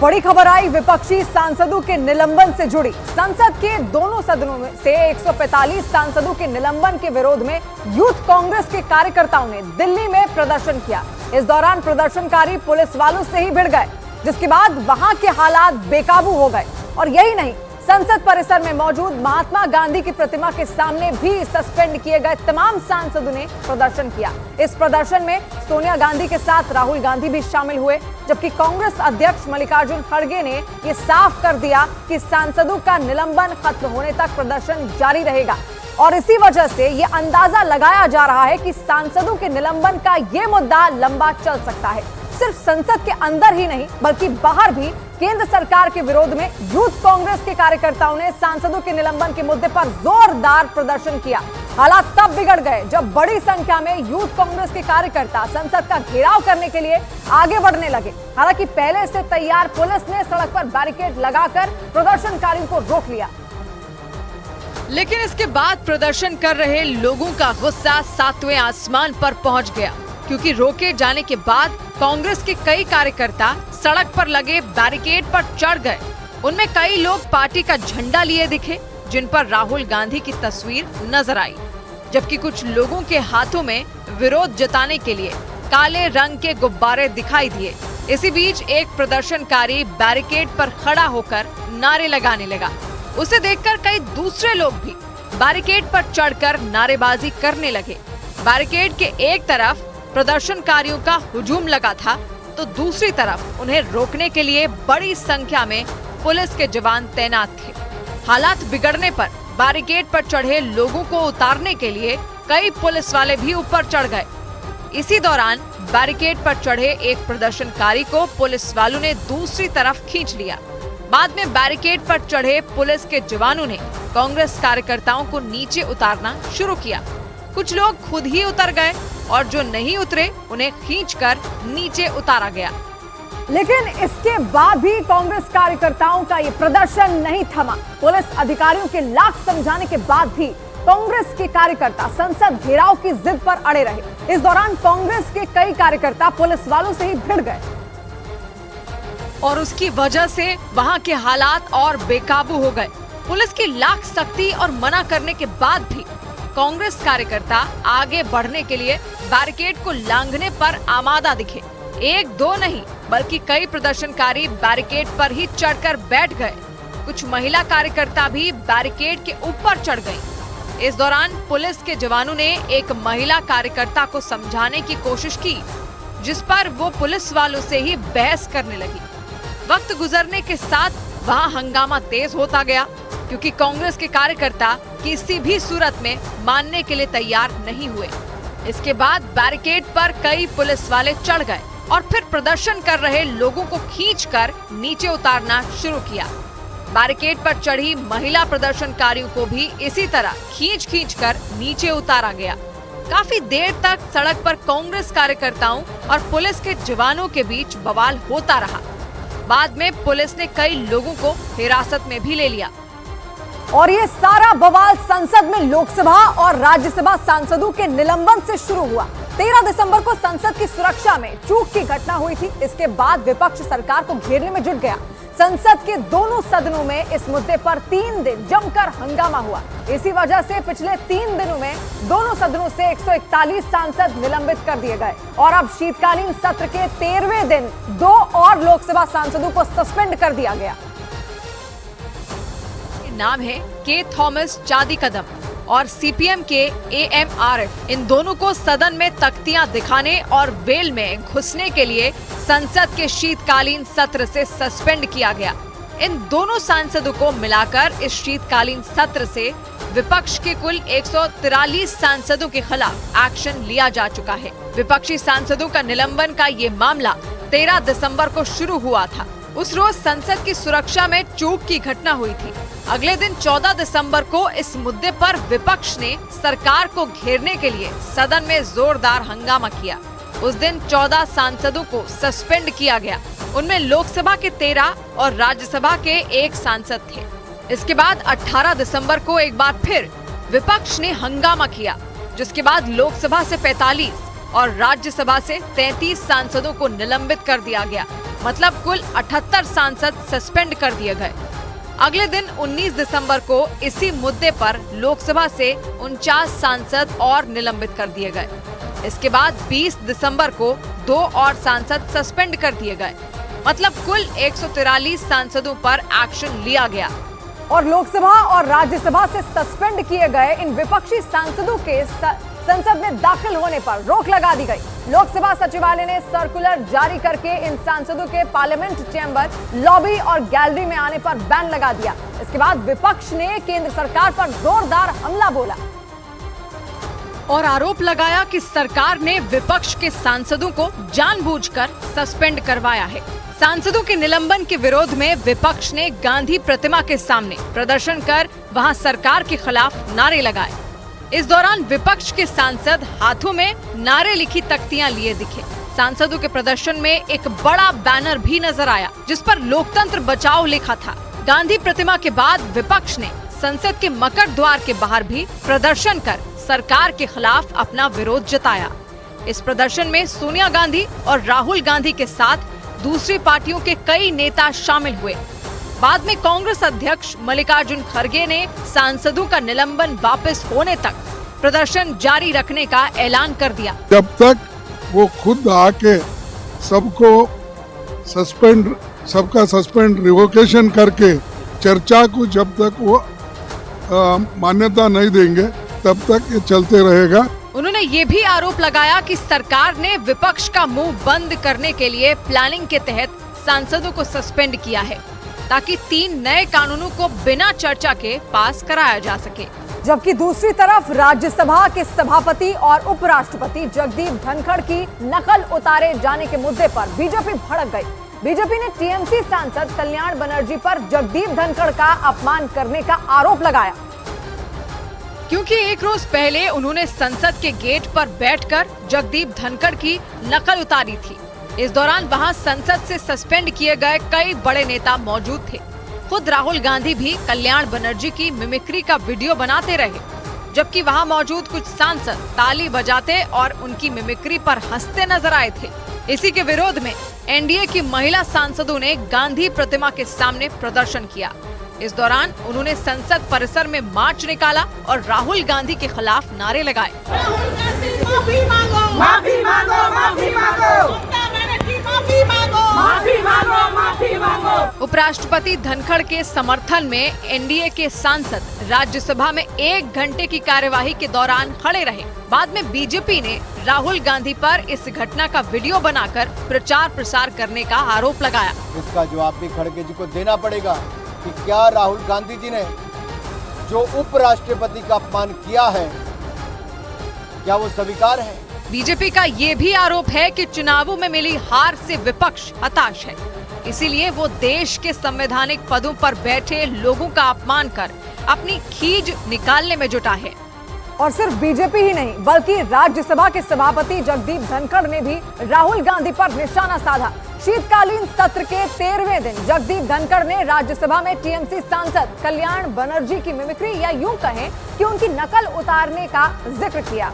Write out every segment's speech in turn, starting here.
बड़ी खबर आई विपक्षी सांसदों के निलंबन से जुड़ी। संसद के दोनों सदनों में से 145 सांसदों के निलंबन के विरोध में यूथ कांग्रेस के कार्यकर्ताओं ने दिल्ली में प्रदर्शन किया। इस दौरान प्रदर्शनकारी पुलिस वालों से ही भिड़ गए, जिसके बाद वहां के हालात बेकाबू हो गए। और यही नहीं, संसद परिसर में मौजूद महात्मा गांधी की प्रतिमा के सामने भी सस्पेंड किए गए तमाम सांसदों ने प्रदर्शन किया। इस प्रदर्शन में सोनिया गांधी के साथ राहुल गांधी भी शामिल हुए, जबकि कांग्रेस अध्यक्ष मल्लिकार्जुन खड़गे ने यह साफ कर दिया कि सांसदों का निलंबन खत्म होने तक प्रदर्शन जारी रहेगा। और इसी वजह से यह अंदाजा लगाया जा रहा है कि सांसदों के निलंबन का यह मुद्दा लंबा चल सकता है। सिर्फ संसद के अंदर ही नहीं, बल्कि बाहर भी केंद्र सरकार के विरोध में यूथ कांग्रेस के कार्यकर्ताओं ने सांसदों के निलंबन के मुद्दे पर जोरदार प्रदर्शन किया। हालात तब बिगड़ गए जब बड़ी संख्या में यूथ कांग्रेस के कार्यकर्ता संसद का घेराव करने के लिए आगे बढ़ने लगे। हालांकि पहले से तैयार पुलिस ने सड़क पर बैरिकेड लगाकर प्रदर्शनकारियों को रोक लिया। लेकिन इसके बाद प्रदर्शन कर रहे लोगों का गुस्सा सातवें आसमान पर पहुंच गया, क्योंकि रोके जाने के बाद कांग्रेस के कई कार्यकर्ता सड़क पर लगे बैरिकेड पर चढ़ गए। उनमें कई लोग पार्टी का झंडा लिए दिखे, जिन पर राहुल गांधी की तस्वीर नजर आई, जबकि कुछ लोगों के हाथों में विरोध जताने के लिए काले रंग के गुब्बारे दिखाई दिए। इसी बीच एक प्रदर्शनकारी बैरिकेड पर खड़ा होकर नारे लगाने लगा। उसे देखकर कई दूसरे लोग भी बैरिकेड पर चढ़कर नारेबाजी करने लगे। बैरिकेड के एक तरफ प्रदर्शनकारियों का हुजूम लगा था, तो दूसरी तरफ उन्हें रोकने के लिए बड़ी संख्या में पुलिस के जवान तैनात थे। हालात बिगड़ने पर बैरिकेड पर चढ़े लोगों को उतारने के लिए कई पुलिस वाले भी ऊपर चढ़ गए। इसी दौरान बैरिकेड पर चढ़े एक प्रदर्शनकारी को पुलिस वालों ने दूसरी तरफ खींच लिया। बाद में बैरिकेड पर चढ़े पुलिस के जवानों ने कांग्रेस कार्यकर्ताओं को नीचे उतारना शुरू किया। कुछ लोग खुद ही उतर गए और जो नहीं उतरे उन्हें खींचकर नीचे उतारा गया। लेकिन इसके बाद भी कांग्रेस कार्यकर्ताओं का ये प्रदर्शन नहीं थमा। पुलिस अधिकारियों के लाख समझाने के बाद भी कांग्रेस के कार्यकर्ता संसद घेराव की जिद पर अड़े रहे। इस दौरान कांग्रेस के कई कार्यकर्ता पुलिस वालों से ही भिड़ गए और उसकी वजह से वहां के हालात और बेकाबू हो गए। पुलिस की लाख सख्ती और मना करने के बाद भी कांग्रेस कार्यकर्ता आगे बढ़ने के लिए बैरिकेड को लांघने पर आमादा दिखे। एक दो नहीं, बल्कि कई प्रदर्शनकारी बैरिकेड पर ही चढ़कर बैठ गए। कुछ महिला कार्यकर्ता भी बैरिकेड के ऊपर चढ़ गईं। इस दौरान पुलिस के जवानों ने एक महिला कार्यकर्ता को समझाने की कोशिश की, जिस पर वो पुलिस वालों से ही बहस करने लगी। वक्त गुजरने के साथ वहां हंगामा तेज होता गया, क्योंकि कांग्रेस के कार्यकर्ता किसी भी सूरत में मानने के लिए तैयार नहीं हुए। इसके बाद बैरिकेड पर कई पुलिस वाले चढ़ गए और फिर प्रदर्शन कर रहे लोगों को खींचकर नीचे उतारना शुरू किया। बैरिकेड पर चढ़ी महिला प्रदर्शनकारियों को भी इसी तरह खींच कर नीचे उतारा गया। काफी देर तक सड़क पर कांग्रेस कार्यकर्ताओं और पुलिस के जवानों के बीच बवाल होता रहा। बाद में पुलिस ने कई लोगों को हिरासत में भी ले लिया। और ये सारा बवाल संसद में लोकसभा और राज्यसभा सांसदों के निलंबन से शुरू हुआ। 13 दिसंबर को संसद की सुरक्षा में चूक की घटना हुई थी। इसके बाद विपक्ष सरकार को घेरने में जुट गया। संसद के दोनों सदनों में इस मुद्दे पर 3 दिन जमकर हंगामा हुआ। इसी वजह से पिछले 3 दिनों में दोनों सदनों से 141 सांसद निलंबित कर दिए गए और अब शीतकालीन सत्र के 13वें दिन 2 और लोकसभा सांसदों को सस्पेंड कर दिया गया। नाम है के थॉमस चांदी कदम और सीपीएम के AMRF। इन दोनों को सदन में तख्तियां दिखाने और वेल में घुसने के लिए संसद के शीतकालीन सत्र से सस्पेंड किया गया। इन दोनों सांसदों को मिलाकर इस शीतकालीन सत्र से विपक्ष के कुल 143 सांसदों के खिलाफ एक्शन लिया जा चुका है। विपक्षी सांसदों का निलंबन का ये मामला 13 दिसंबर को शुरू हुआ था। उस रोज संसद की सुरक्षा में चूक की घटना हुई थी। अगले दिन 14 दिसंबर को इस मुद्दे पर विपक्ष ने सरकार को घेरने के लिए सदन में जोरदार हंगामा किया। उस दिन 14 सांसदों को सस्पेंड किया गया। उनमें लोकसभा के 13 और राज्यसभा के 1 सांसद थे। इसके बाद 18 दिसंबर को एक बार फिर विपक्ष ने हंगामा किया, जिसके बाद लोकसभा से 45 और राज्यसभा से 33 सांसदों को निलंबित कर दिया गया। मतलब कुल 78 सांसद सस्पेंड कर दिए गए। अगले दिन 19 दिसंबर को इसी मुद्दे पर लोकसभा से 49 सांसद और निलंबित कर दिए गए। इसके बाद 20 दिसंबर को 2 और सांसद सस्पेंड कर दिए गए। मतलब कुल 143 सांसदों पर एक्शन लिया गया। और लोकसभा और राज्यसभा से सस्पेंड किए गए इन विपक्षी सांसदों के संसद में दाखिल होने पर रोक लगा दी गई। लोकसभा सचिवालय ने सर्कुलर जारी करके इन सांसदों के पार्लियामेंट चैम्बर, लॉबी और गैलरी में आने पर बैन लगा दिया। इसके बाद विपक्ष ने केंद्र सरकार पर जोरदार हमला बोला और आरोप लगाया कि सरकार ने विपक्ष के सांसदों को जानबूझकर सस्पेंड करवाया है। सांसदों के निलंबन के विरोध में विपक्ष ने गांधी प्रतिमा के सामने प्रदर्शन कर वहां सरकार के खिलाफ नारे लगाए। इस दौरान विपक्ष के सांसद हाथों में नारे लिखी तख्तियां लिए दिखे। सांसदों के प्रदर्शन में एक बड़ा बैनर भी नजर आया जिस पर लोकतंत्र बचाओ लिखा था। गांधी प्रतिमा के बाद विपक्ष ने संसद के मकर द्वार के बाहर भी प्रदर्शन कर सरकार के खिलाफ अपना विरोध जताया। इस प्रदर्शन में सोनिया गांधी और राहुल गांधी के साथ दूसरी पार्टियों के कई नेता शामिल हुए। बाद में कांग्रेस अध्यक्ष मल्लिकार्जुन खड़गे ने सांसदों का निलंबन वापस होने तक प्रदर्शन जारी रखने का ऐलान कर दिया। जब तक वो खुद आके सबको सबका सस्पेंड रिवोकेशन करके चर्चा को जब तक वो मान्यता नहीं देंगे तब तक ये चलते रहेगा। उन्होंने ये भी आरोप लगाया कि सरकार ने विपक्ष का मुंह बंद करने के लिए प्लानिंग के तहत सांसदों को सस्पेंड किया है ताकि 3 नए कानूनों को बिना चर्चा के पास कराया जा सके। जबकि दूसरी तरफ राज्यसभा के सभापति और उपराष्ट्रपति जगदीप धनखड़ की नकल उतारे जाने के मुद्दे पर बीजेपी भड़क गई। बीजेपी ने टीएमसी सांसद कल्याण बनर्जी पर जगदीप धनखड़ का अपमान करने का आरोप लगाया, क्योंकि एक रोज पहले उन्होंने संसद के गेट पर बैठकर जगदीप धनखड़ की नकल उतारी थी। इस दौरान वहां संसद से सस्पेंड किए गए कई बड़े नेता मौजूद थे। खुद राहुल गांधी भी कल्याण बनर्जी की मिमिक्री का वीडियो बनाते रहे, जबकि वहां मौजूद कुछ सांसद ताली बजाते और उनकी मिमिक्री पर हंसते नजर आए थे। इसी के विरोध में एनडीए की महिला सांसदों ने गांधी प्रतिमा के सामने प्रदर्शन किया। इस दौरान उन्होंने संसद परिसर में मार्च निकाला और राहुल गांधी के खिलाफ नारे लगाए। राहुल गांधी माफी मांगो, माफी मांगो, माफी मांगो, माफी मांगो, माफी मांगो, माफी मांगो। उपराष्ट्रपति धनखड़ के समर्थन में एनडीए के सांसद राज्यसभा में 1 घंटे की कार्यवाही के दौरान खड़े रहे। बाद में बीजेपी ने राहुल गांधी पर इस घटना का वीडियो बनाकर प्रचार प्रसार करने का आरोप लगाया। इसका जवाब भी खड़गे जी को देना पड़ेगा कि क्या राहुल गांधी जी ने जो उपराष्ट्रपति का अपमान किया है क्या वो स्वीकार है? बीजेपी का ये भी आरोप है कि चुनावों में मिली हार से विपक्ष हताश है, इसीलिए वो देश के संवैधानिक पदों पर बैठे लोगों का अपमान कर अपनी खीज निकालने में जुटा है। और सिर्फ बीजेपी ही नहीं बल्कि राज्यसभा के सभापति जगदीप धनखड़ ने भी राहुल गांधी पर निशाना साधा। शीतकालीन सत्र के 13वें दिन जगदीप धनखड़ ने राज्यसभा में टीएमसी सांसद कल्याण बनर्जी की मिमिक्री या यूं कहें कि उनकी नकल उतारने का जिक्र किया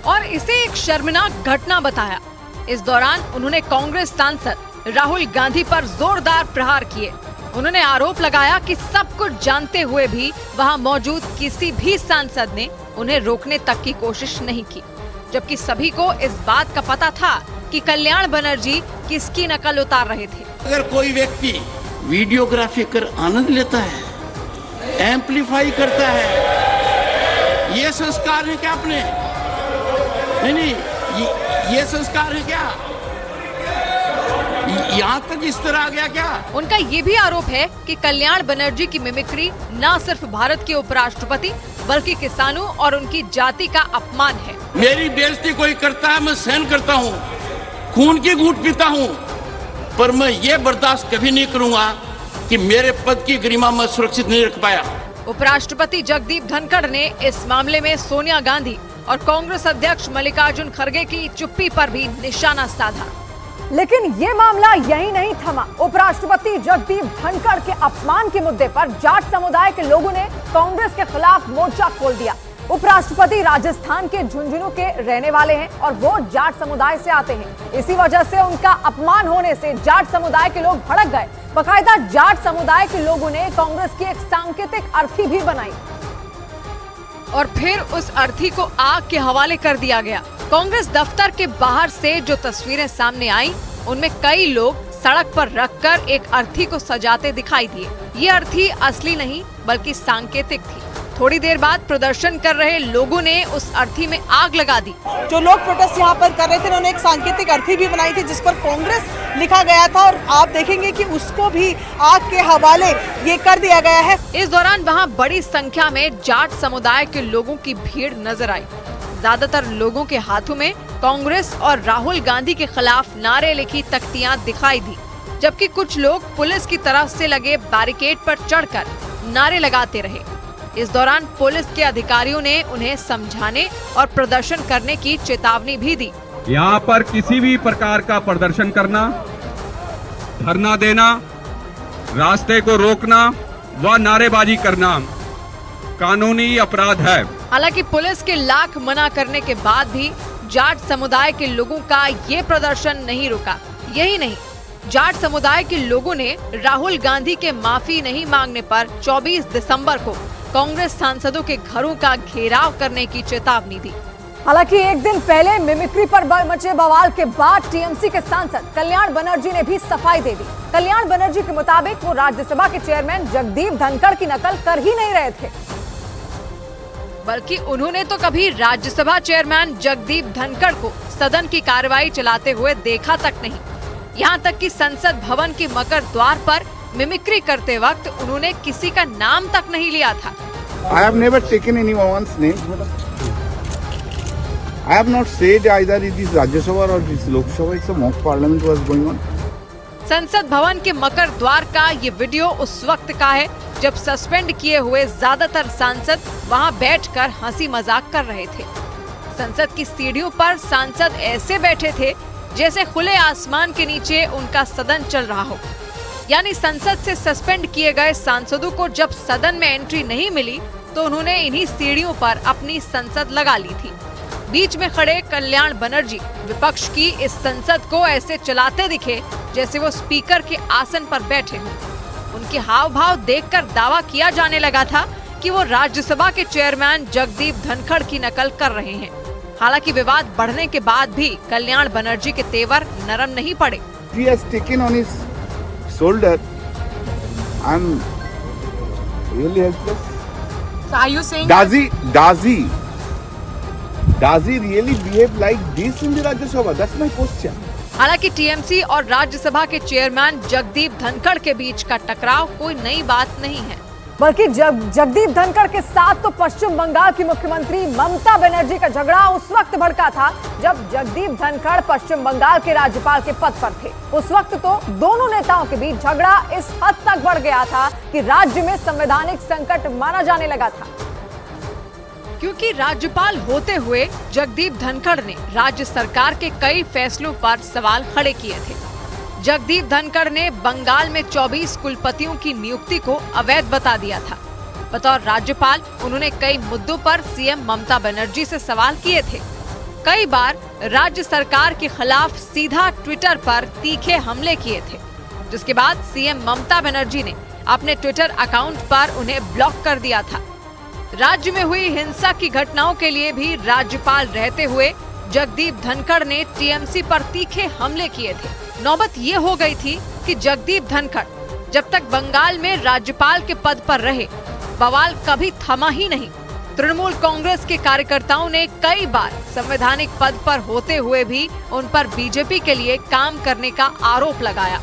और इसे एक शर्मनाक घटना बताया। इस दौरान उन्होंने कांग्रेस सांसद राहुल गांधी पर जोरदार प्रहार किए। उन्होंने आरोप लगाया कि सब कुछ जानते हुए भी वहां मौजूद किसी भी सांसद ने उन्हें रोकने तक की कोशिश नहीं की, जबकि सभी को इस बात का पता था कि कल्याण बनर्जी किसकी नकल उतार रहे थे। अगर कोई व्यक्ति वीडियोग्राफी कर आनंद लेता है, एम्पलीफाई करता है, ये संस्कार है क्या अपने? नहीं, ये संस्कार है क्या? यहाँ तक इस तरह आ गया क्या? उनका ये भी आरोप है कि कल्याण बनर्जी की मिमिक्री न सिर्फ भारत के उपराष्ट्रपति बल्कि किसानों और उनकी जाति का अपमान है। मेरी बेइज्जती कोई करता है, मैं सहन करता हूँ, खून की घूंट पीता हूँ, पर मैं ये बर्दाश्त कभी नहीं करूँगा कि मेरे पद की गरिमा मैं सुरक्षित नहीं रख पाया। उपराष्ट्रपति जगदीप धनखड़ ने इस मामले में सोनिया गांधी और कांग्रेस अध्यक्ष मल्लिकार्जुन खड़गे की चुप्पी पर भी निशाना साधा। लेकिन ये मामला यही नहीं थमा। उपराष्ट्रपति जगदीप धनखड़ के अपमान के मुद्दे पर जाट समुदाय के लोगों ने कांग्रेस के खिलाफ मोर्चा खोल दिया। उपराष्ट्रपति राजस्थान के झुंझुनू के रहने वाले हैं और वो जाट समुदाय से आते हैं। इसी वजह से उनका अपमान होने से जाट समुदाय के लोग भड़क गए। बाकायदा जाट समुदाय के लोगों ने कांग्रेस की एक सांकेतिक अर्थी भी बनाई और फिर उस अर्थी को आग के हवाले कर दिया गया। कांग्रेस दफ्तर के बाहर से जो तस्वीरें सामने आई, उनमें कई लोग सड़क पर रखकर एक अर्थी को सजाते दिखाई दिए। ये अर्थी असली नहीं बल्कि सांकेतिक थी। थोड़ी देर बाद प्रदर्शन कर रहे लोगों ने उस अर्थी में आग लगा दी। जो लोग प्रोटेस्ट यहाँ पर कर रहे थे, उन्होंने एक सांकेतिक अर्थी भी बनाई थी जिस पर कांग्रेस लिखा गया था और आप देखेंगे कि उसको भी आग के हवाले ये कर दिया गया है। इस दौरान वहाँ बड़ी संख्या में जाट समुदाय के लोगों की भीड़ नजर आई। ज्यादातर लोगों के हाथों में कांग्रेस और राहुल गांधी के खिलाफ नारे लिखी तख्तियां दिखाई दी, जबकि कुछ लोग पुलिस की तरफ से लगे बैरिकेड पर चढ़कर नारे लगाते रहे। इस दौरान पुलिस के अधिकारियों ने उन्हें समझाने और प्रदर्शन करने की चेतावनी भी दी। यहाँ पर किसी भी प्रकार का प्रदर्शन करना, धरना देना, रास्ते को रोकना व नारेबाजी करना कानूनी अपराध है। हालांकि पुलिस के लाख मना करने के बाद भी जाट समुदाय के लोगों का ये प्रदर्शन नहीं रुका। यही नहीं, जाट समुदाय के लोगों ने राहुल गांधी के माफी नहीं मांगने पर 24 दिसंबर को कांग्रेस सांसदों के घरों का घेराव करने की चेतावनी दी। हालांकि एक दिन पहले मिमिक्री पर मचे बवाल के बाद टीएमसी के सांसद कल्याण बनर्जी ने भी सफाई दे दी। कल्याण बनर्जी के मुताबिक वो राज्यसभा के चेयरमैन जगदीप धनखड़ की नकल कर ही नहीं रहे थे, बल्कि उन्होंने तो कभी राज्यसभा चेयरमैन जगदीप धनखड़ को सदन की कार्रवाई चलाते हुए देखा तक नहीं। यहाँ तक कि संसद भवन के मकर द्वार पर मिमिक्री करते वक्त उन्होंने किसी का नाम तक नहीं लिया था। I have never taken anyone's name. I have not said either it is Rajya Sabha or it is Lok Sabha. It's a mock parliament was going on. संसद भवन के मकर द्वार का ये वीडियो उस वक्त का है जब सस्पेंड किए हुए ज्यादातर सांसद वहां बैठकर हंसी मजाक कर रहे थे। संसद की सीढ़ियों पर सांसद ऐसे बैठे थे जैसे खुले आसमान के नीचे उनका सदन चल रहा हो। यानी संसद से सस्पेंड किए गए सांसदों को जब सदन में एंट्री नहीं मिली तो उन्होंने इन्हीं सीढ़ियों पर अपनी संसद लगा ली थी। बीच में खड़े कल्याण बनर्जी विपक्ष की इस संसद को ऐसे चलाते दिखे जैसे वो स्पीकर के आसन पर बैठे हों। उनके हाव भाव देखकर दावा किया जाने लगा था कि वो राज्यसभा के चेयरमैन जगदीप धनखड़ की नकल कर रहे हैं। हालांकि विवाद बढ़ने के बाद भी कल्याण बनर्जी के तेवर नरम नहीं पड़े। He has taken on his shoulder. I'm really helpless. So are you saying Does he really behave like this in the Rajya Sabha? That's my question. हालांकि टीएमसी और राज्यसभा के चेयरमैन जगदीप धनखड़ के बीच का टकराव कोई नई बात नहीं है, बल्कि जगदीप धनखड़ के साथ तो पश्चिम बंगाल की मुख्यमंत्री ममता बनर्जी का झगड़ा उस वक्त भड़का था जब जगदीप धनखड़ पश्चिम बंगाल के राज्यपाल के पद पर थे। उस वक्त तो दोनों नेताओं के बीच झगड़ा इस हद तक बढ़ गया था कि राज्य में संवैधानिक संकट माना जाने लगा था, क्योंकि राज्यपाल होते हुए जगदीप धनखड़ ने राज्य सरकार के कई फैसलों पर सवाल खड़े किए थे। जगदीप धनखड़ ने बंगाल में 24 कुलपतियों की नियुक्ति को अवैध बता दिया था। बतौर राज्यपाल उन्होंने कई मुद्दों पर सीएम ममता बनर्जी से सवाल किए थे। कई बार राज्य सरकार के खिलाफ सीधा ट्विटर पर तीखे हमले किए थे, जिसके बाद सीएम ममता बनर्जी ने अपने ट्विटर अकाउंट पर उन्हें ब्लॉक कर दिया था। राज्य में हुई हिंसा की घटनाओं के लिए भी राज्यपाल रहते हुए जगदीप धनखड़ ने टीएमसी पर तीखे हमले किए थे। नौबत ये हो गई थी कि जगदीप धनखड़ जब तक बंगाल में राज्यपाल के पद पर रहे, बवाल कभी थमा ही नहीं। तृणमूल कांग्रेस के कार्यकर्ताओं ने कई बार संवैधानिक पद पर होते हुए भी उन पर बीजेपी के लिए काम करने का आरोप लगाया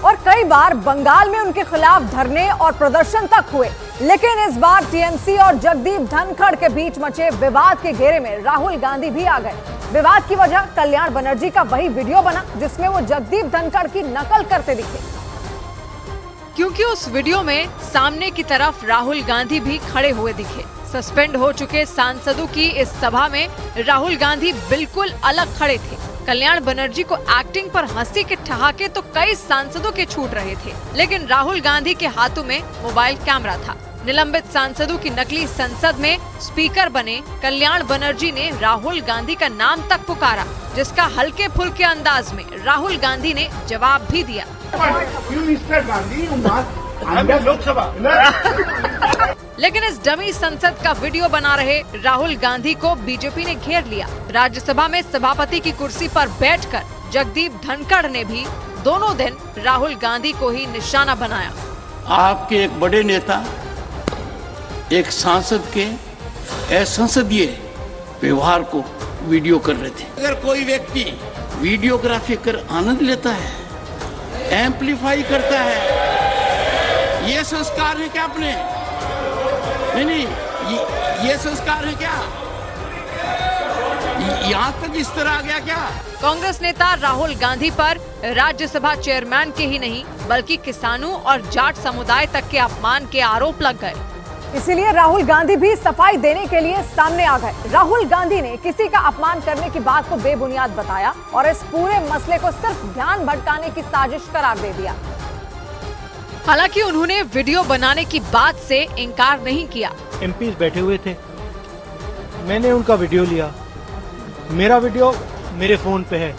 और कई बार बंगाल में उनके खिलाफ धरने और प्रदर्शन तक हुए। लेकिन इस बार टीएमसी और जगदीप धनखड़ के बीच मचे विवाद के घेरे में राहुल गांधी भी आ गए। विवाद की वजह कल्याण बनर्जी का वही वीडियो बना जिसमें वो जगदीप धनखड़ की नकल करते दिखे, क्योंकि उस वीडियो में सामने की तरफ राहुल गांधी भी खड़े हुए दिखे। सस्पेंड हो चुके सांसदों की इस सभा में राहुल गांधी बिल्कुल अलग खड़े थे। कल्याण बनर्जी को एक्टिंग पर हंसी के ठहाके तो कई सांसदों के छूट रहे थे, लेकिन राहुल गांधी के हाथों में मोबाइल कैमरा था। निलंबित सांसदों की नकली संसद में स्पीकर बने कल्याण बनर्जी ने राहुल गांधी का नाम तक पुकारा, जिसका हल्के फुल्के अंदाज में राहुल गांधी ने जवाब भी दिया। लेकिन इस डमी संसद का वीडियो बना रहे राहुल गांधी को बीजेपी ने घेर लिया। राज्यसभा में सभापति की कुर्सी पर बैठकर जगदीप धनखड़ ने भी दोनों दिन राहुल गांधी को ही निशाना बनाया। आपके एक बड़े नेता एक सांसद के असंसदीय व्यवहार को वीडियो कर रहे थे। अगर कोई व्यक्ति वीडियोग्राफी कर आनंद लेता है, एम्पलीफाई करता है, ये संस्कार है क्या अपने? नहीं, ये संस्कार है क्या? यहाँ तक इस तरह आ गया क्या? कांग्रेस नेता राहुल गांधी पर राज्यसभा चेयरमैन के ही नहीं बल्कि किसानों और जाट समुदाय तक के अपमान के आरोप लग गए। इसीलिए राहुल गांधी भी सफाई देने के लिए सामने आ गए। राहुल गांधी ने किसी का अपमान करने की बात को बेबुनियाद बताया और इस पूरे मसले को सिर्फ ध्यान भटकाने की साजिश करार दे दिया। हालांकि उन्होंने वीडियो बनाने की बात से इनकार नहीं किया। एमपीज बैठे हुए थे, मैंने उनका वीडियो लिया, मेरा वीडियो मेरे फोन पे है।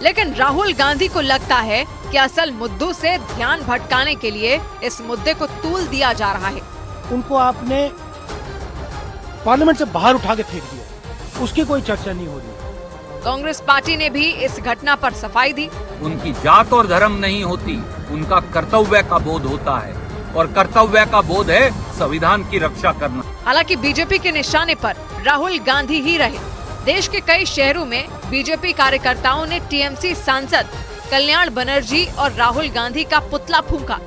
लेकिन राहुल गांधी को लगता है कि असल मुद्दों से ध्यान भटकाने के लिए इस मुद्दे को तूल दिया जा रहा है। उनको आपने पार्लियामेंट से बाहर उठा के फेंक दिया, उसकी कोई चर्चा नहीं हो रही। कांग्रेस पार्टी ने भी इस घटना पर सफाई दी। उनकी जात और धर्म नहीं होती, उनका कर्तव्य का बोध होता है और कर्तव्य का बोध है संविधान की रक्षा करना। हालांकि बीजेपी के निशाने पर राहुल गांधी ही रहे। देश के कई शहरों में बीजेपी कार्यकर्ताओं ने टीएमसी सांसद कल्याण बनर्जी और राहुल गांधी का पुतला फूंका।